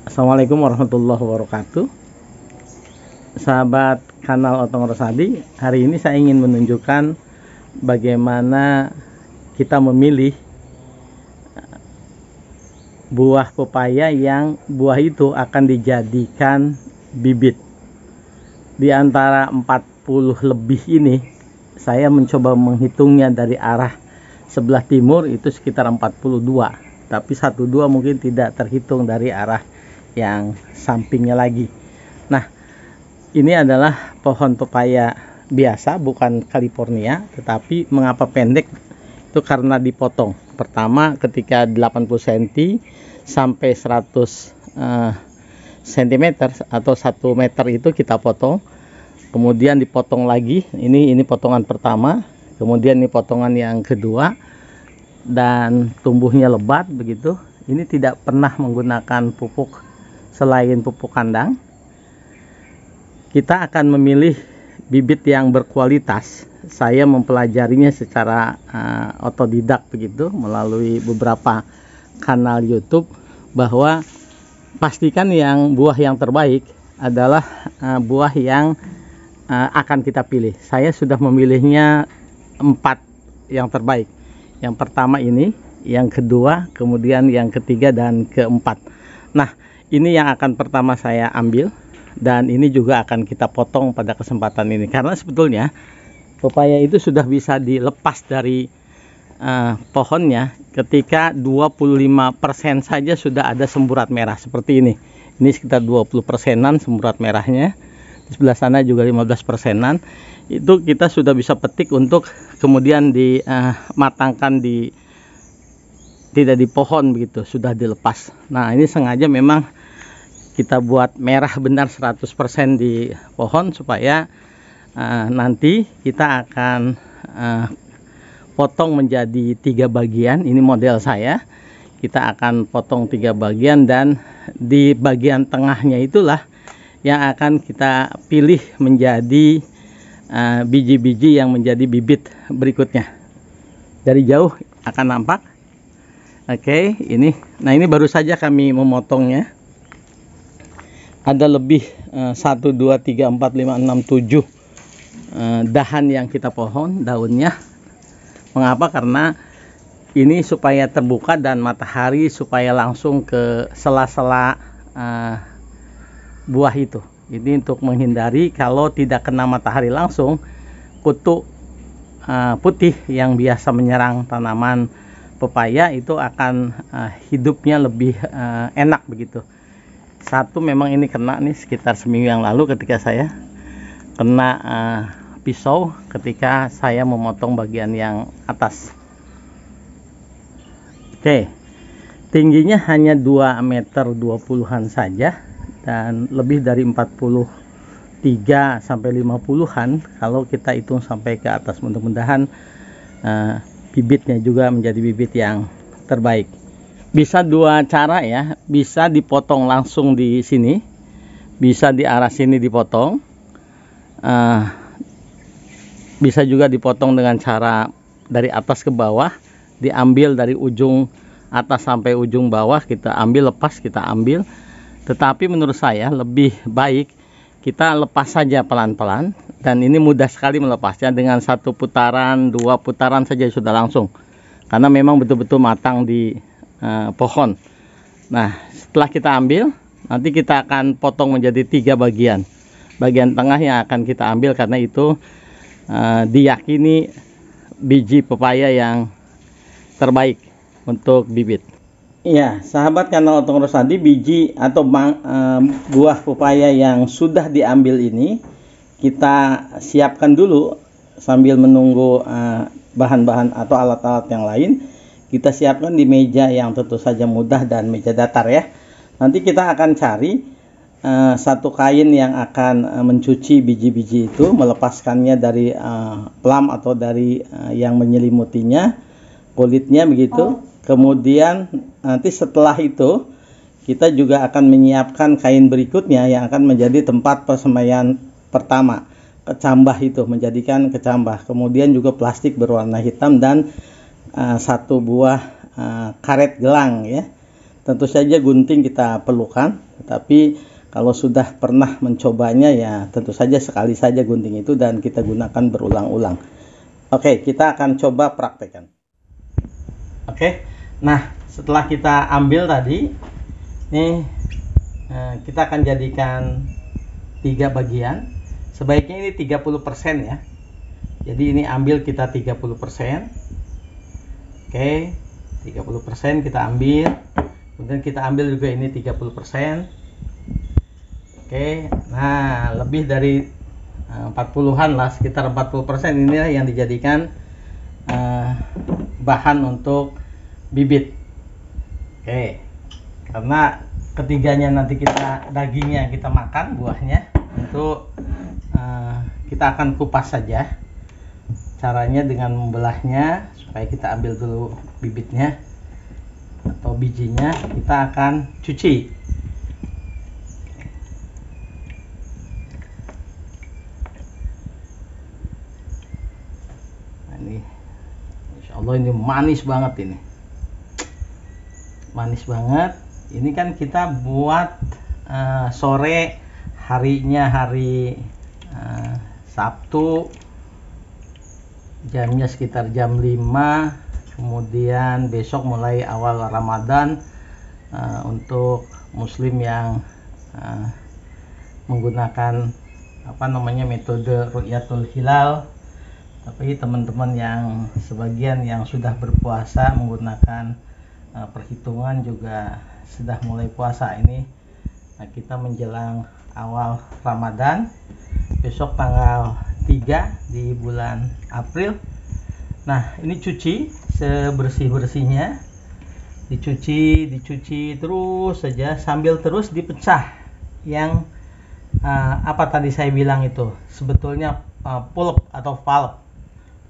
Assalamualaikum warahmatullahi wabarakatuh. Sahabat kanal Otong Rosadi, hari ini saya ingin menunjukkan bagaimana kita memilih buah pepaya yang buah itu akan dijadikan bibit. Di antara 40 lebih ini, saya mencoba menghitungnya dari arah sebelah timur itu sekitar 42, tapi 12 mungkin tidak terhitung dari arah yang sampingnya lagi. Nah, ini adalah pohon pepaya biasa, bukan California, tetapi mengapa pendek? Itu karena dipotong. Pertama, ketika 80 cm sampai 100 cm atau 1 meter itu kita potong. Kemudian dipotong lagi. Ini potongan pertama. Kemudian ini potongan yang kedua, dan tumbuhnya lebat begitu. Ini tidak pernah menggunakan pupuk selain pupuk kandang. Kita akan memilih bibit yang berkualitas. Saya mempelajarinya secara otodidak begitu melalui beberapa kanal YouTube, bahwa pastikan yang buah yang terbaik adalah buah yang akan kita pilih. Saya sudah memilihnya 4 yang terbaik. Yang pertama ini, yang kedua, kemudian yang ketiga dan keempat. Nah, ini yang akan pertama saya ambil, dan ini juga akan kita potong pada kesempatan ini, karena sebetulnya pepaya itu sudah bisa dilepas dari pohonnya ketika 25% saja sudah ada semburat merah seperti ini. Ini sekitar 20%-an semburat merahnya. Di sebelah sana juga 15%-an. Itu kita sudah bisa petik untuk kemudian dimatangkan tidak di pohon begitu, sudah dilepas. Nah, ini sengaja memang kita buat merah benar 100% di pohon, supaya nanti kita akan potong menjadi 3 bagian. Ini model saya. Kita akan potong 3 bagian, dan di bagian tengahnya itulah yang akan kita pilih menjadi biji-biji yang menjadi bibit berikutnya. Dari jauh akan nampak. Oke, ini. Nah, ini baru saja kami memotongnya. Ada lebih 1, 2, 3, 4, 5, 6, 7 dahan yang kita pohon daunnya. Mengapa? Karena ini supaya terbuka dan matahari supaya langsung ke sela-sela buah itu. Ini untuk menghindari kalau tidak kena matahari langsung, kutu putih yang biasa menyerang tanaman pepaya itu akan hidupnya lebih enak begitu. Satu, memang ini kena nih sekitar seminggu yang lalu ketika saya kena pisau ketika saya memotong bagian yang atas. Oke, tingginya hanya 2 meter 20-an saja, dan lebih dari 43 sampai 50-an kalau kita hitung sampai ke atas. Mudah-mudahan bibitnya juga menjadi bibit yang terbaik. Bisa 2 cara ya, bisa dipotong langsung di sini, bisa di arah sini dipotong, bisa juga dipotong dengan cara dari atas ke bawah, diambil dari ujung atas sampai ujung bawah, kita ambil, lepas, kita ambil. Tetapi menurut saya lebih baik kita lepas saja pelan-pelan, dan ini mudah sekali melepasnya dengan 1 putaran, 2 putaran saja sudah langsung, karena memang betul-betul matang di pohon. Nah, setelah kita ambil, nanti kita akan potong menjadi 3 bagian. Bagian tengah yang akan kita ambil, karena itu diyakini biji pepaya yang terbaik untuk bibit. Ya, sahabat kanal Otong Rosadi, biji atau buah pepaya yang sudah diambil ini kita siapkan dulu sambil menunggu bahan-bahan atau alat-alat yang lain. Kita siapkan di meja yang tentu saja mudah dan meja datar ya. Nanti kita akan cari satu kain yang akan mencuci biji-biji itu, melepaskannya dari pelam atau dari yang menyelimutinya, kulitnya begitu. Kemudian nanti setelah itu kita juga akan menyiapkan kain berikutnya yang akan menjadi tempat persemaian pertama, kecambah itu, menjadikan kecambah. Kemudian juga plastik berwarna hitam dan 1 buah karet gelang ya. tentu saja gunting kita perlukan, tapi kalau sudah pernah mencobanya ya tentu saja sekali saja gunting itu dan kita gunakan berulang-ulang. Oke, kita akan coba praktekkan. Oke, nah setelah kita ambil tadi, nih kita akan jadikan 3 bagian. Sebaiknya ini 30% ya. Jadi ini ambil kita 30%. Oke, 30% kita ambil. Kemudian kita ambil juga ini 30%. Oke, nah lebih dari 40-an lah, sekitar 40% inilah yang dijadikan bahan untuk bibit. Oke, karena ketiganya nanti dagingnya kita makan, buahnya untuk kita akan kupas saja. Caranya dengan membelahnya supaya kita ambil dulu bibitnya atau bijinya, kita akan cuci. Nah, ini Insya Allah ini manis banget ini. Manis banget. Ini kan kita buat sore harinya hari Sabtu, jamnya sekitar jam 5. Kemudian besok mulai awal Ramadan, untuk muslim yang menggunakan metode ru'yatul hilal. Tapi teman-teman yang sebagian yang sudah berpuasa menggunakan perhitungan juga sudah mulai puasa ini. Nah, kita menjelang awal Ramadan, besok tanggal 3 di bulan April. Nah, ini cuci sebersih-bersihnya, dicuci terus saja sambil terus dipecah. Yang apa tadi saya bilang itu sebetulnya pulp atau pulp.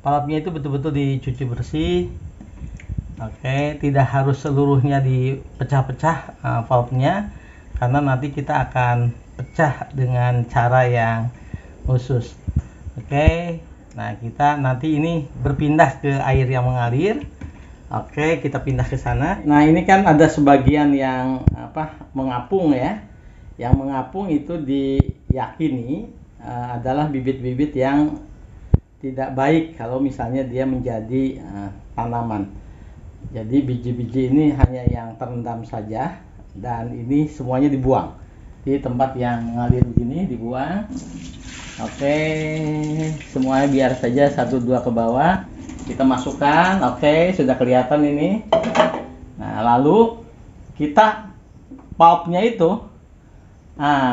Pulpnya itu betul-betul dicuci bersih. Oke, tidak harus seluruhnya dipecah-pecah pulpnya, karena nanti kita akan pecah dengan cara yang khusus. Oke, nah kita nanti ini berpindah ke air yang mengalir. Oke, kita pindah ke sana. Nah, ini kan ada sebagian yang mengapung ya. Yang mengapung itu diyakini adalah bibit-bibit yang tidak baik kalau misalnya dia menjadi tanaman. Jadi biji-biji ini hanya yang terendam saja, dan ini semuanya dibuang di tempat yang mengalir begini, dibuang. Oke, semuanya biar saja 1-2 ke bawah. Kita masukkan. Oke, sudah kelihatan ini. Nah, lalu kita pulpnya itu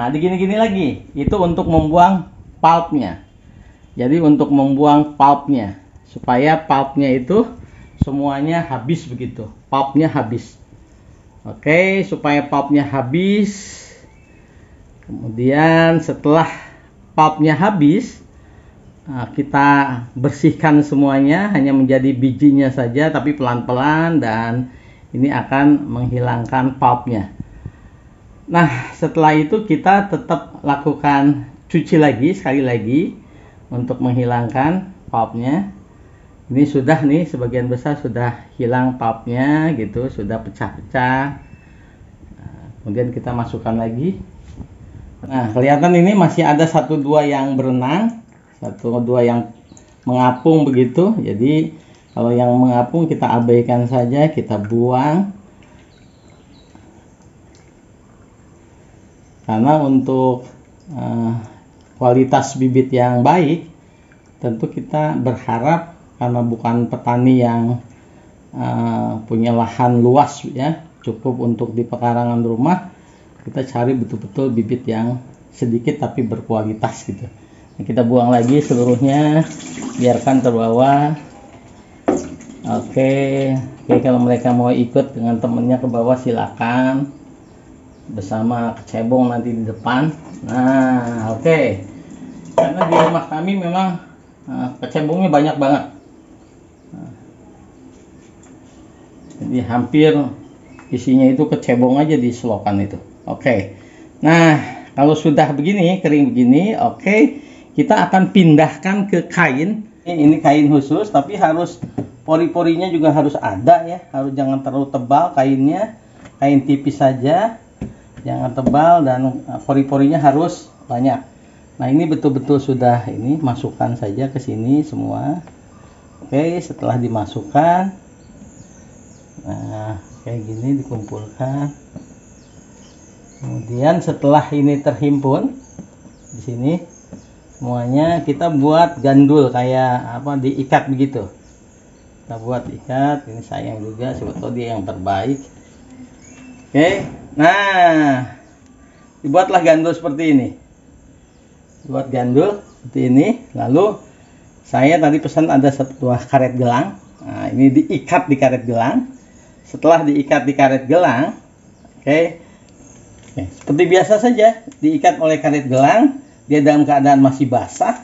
digini-gini lagi. Itu untuk membuang pulpnya. Jadi untuk membuang pulpnya, supaya pulpnya itu semuanya habis begitu. Pulpnya habis. Oke, supaya pulpnya habis. Kemudian setelah pulpnya habis, kita bersihkan semuanya, hanya menjadi bijinya saja, tapi pelan-pelan, dan ini akan menghilangkan pulpnya. Nah, setelah itu kita tetap lakukan cuci lagi, sekali lagi, untuk menghilangkan pulpnya. Ini sudah nih, sebagian besar sudah hilang pulpnya gitu, sudah pecah-pecah. Kemudian kita masukkan lagi. Nah, kelihatan ini masih ada 1-2 yang berenang, 1-2 yang mengapung begitu. Jadi kalau yang mengapung kita abaikan saja, kita buang. Karena untuk kualitas bibit yang baik, tentu kita berharap, karena bukan petani yang punya lahan luas ya, cukup untuk di pekarangan rumah, kita cari betul-betul bibit yang sedikit tapi berkualitas gitu. Nah, kita buang lagi seluruhnya, biarkan terbawa. Oke, kalau mereka mau ikut dengan temennya ke bawah silakan, bersama kecebong nanti di depan. Nah, oke. Karena di rumah kami memang kecebongnya banyak banget. Jadi hampir isinya itu kecebong aja di selokan itu. Oke. Nah, kalau sudah begini, kering begini, oke, kita akan pindahkan ke kain. Ini kain khusus, tapi harus pori-porinya juga harus ada ya, harus jangan terlalu tebal kainnya, kain tipis saja, jangan tebal, dan pori-porinya harus banyak. Nah ini betul-betul sudah ini, masukkan saja ke sini semua. Oke, setelah dimasukkan, nah kayak gini dikumpulkan. Kemudian setelah ini terhimpun di sini semuanya, kita buat gandul kayak apa, diikat begitu. Kita buat ikat, ini sayang juga, sebetulnya dia yang terbaik. Oke, nah dibuatlah gandul seperti ini. Buat gandul seperti ini. Lalu saya tadi pesan ada satu buah karet gelang. Nah ini diikat di karet gelang. Setelah diikat di karet gelang, oke, seperti biasa saja diikat oleh karet gelang. Dia dalam keadaan masih basah.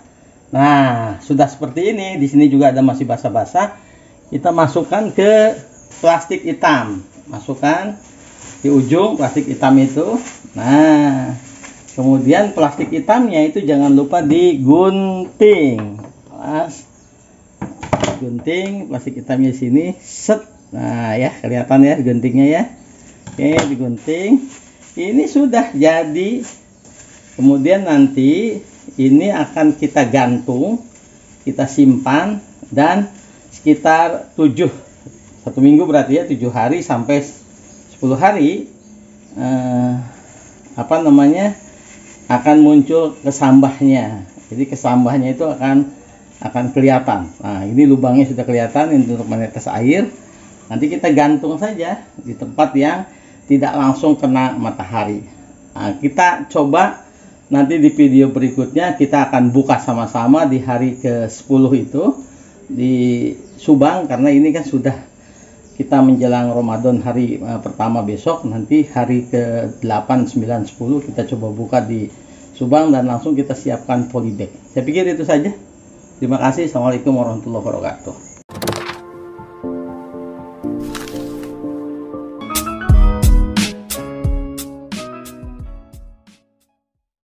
Nah sudah seperti ini. Di sini juga ada masih basah-basah. Kita masukkan ke plastik hitam, masukkan di ujung plastik hitam itu. Nah kemudian plastik hitamnya itu jangan lupa digunting. Gunting plastik hitamnya di sini, set. Nah ya, kelihatan ya guntingnya ya. Oke, digunting. Ini sudah jadi. Kemudian nanti ini akan kita gantung, kita simpan, dan sekitar 1 minggu berarti ya, 7 hari sampai 10 hari akan muncul kesambahnya. Jadi kesambahnya itu akan kelihatan. Nah ini lubangnya sudah kelihatan, ini untuk menetes air. Nanti kita gantung saja di tempat yang tidak langsung kena matahari. Nah, kita coba nanti di video berikutnya, kita akan buka sama-sama di hari ke-10 itu di Subang, karena ini kan sudah kita menjelang Ramadan hari pertama besok. Nanti hari ke-8, 9, 10 kita coba buka di Subang dan langsung kita siapkan polybag. Saya pikir itu saja. Terima kasih. Assalamualaikum warahmatullahi wabarakatuh.